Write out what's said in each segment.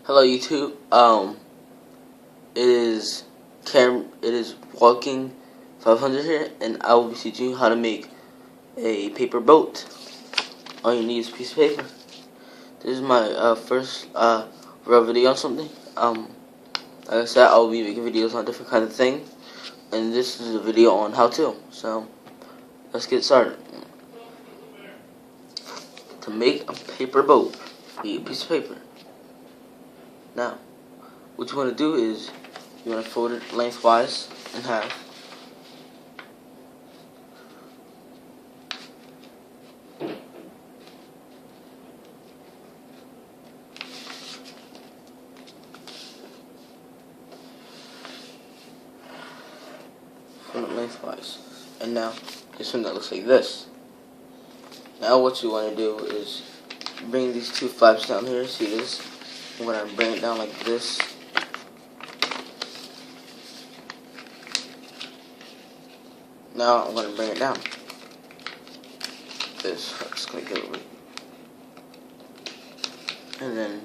Hello YouTube. It is Walking 500 here, and I will be teaching you how to make a paper boat. All you need is a piece of paper. This is my first real video on something. Like I said, I will be making videos on different kinds of things, and this is a video on how to. So let's get started. To make a paper boat, you need a piece of paper. Now, what you want to do is you want to fold it lengthwise in half. Fold it lengthwise. And now, this one that looks like this. Now what you want to do is bring these two flaps down here. See this? I'm going to bring it down like this. Now I'm going to bring it down. This. I'm just going to get it. And then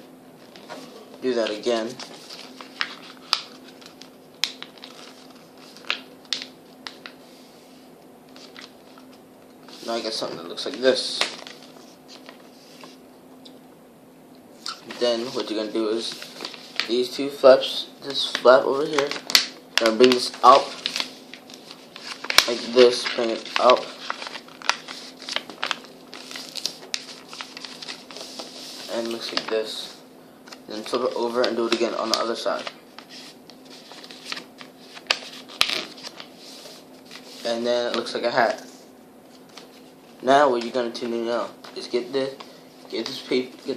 do that again. Now I get something that looks like this. Then what you're gonna do is these two flaps, this flap over here, you're gonna bring this up like this, bring it up, and it looks like this. Then flip it over and do it again on the other side. And then it looks like a hat. Now what you're gonna do now is get the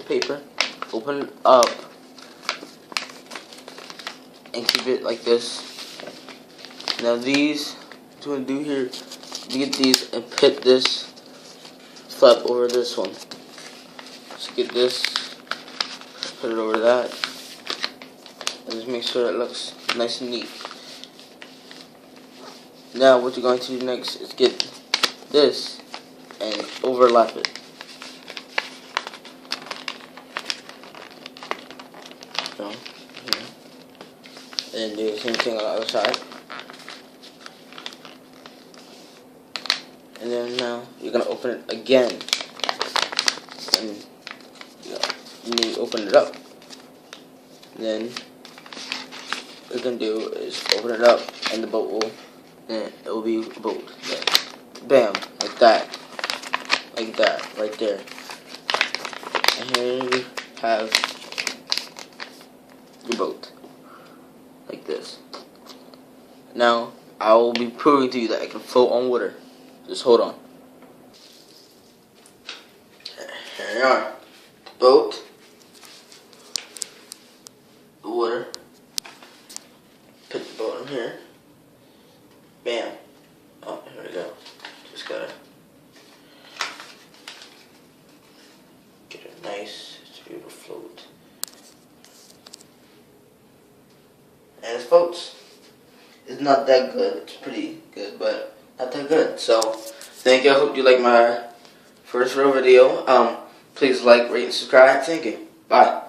paper, open it up, and keep it like this. Now these, what you want to do here, you get these and put this flap over this one. So get this, put it over that, and just make sure it looks nice and neat. Now what you're going to do next is get this and overlap it. So, and do the same thing on the other side. And then now you're gonna open it again, and you need to open it up. And then what you're gonna do is open it up, and the boat will, and it will be a boat. There. Bam, like that. Like that, right there. And here you have your boat. Like this. Now, I will be proving to you that I can float on water. Just hold on. Here you are. The boat. The water. Put the boat in here. Bam. Oh, here we go. Just gotta get it nice to be able to float. And it floats. It's not that good. It's pretty good, but not that good. So, thank you. I hope you like my first real video. Please like, rate, and subscribe. Thank you. Bye.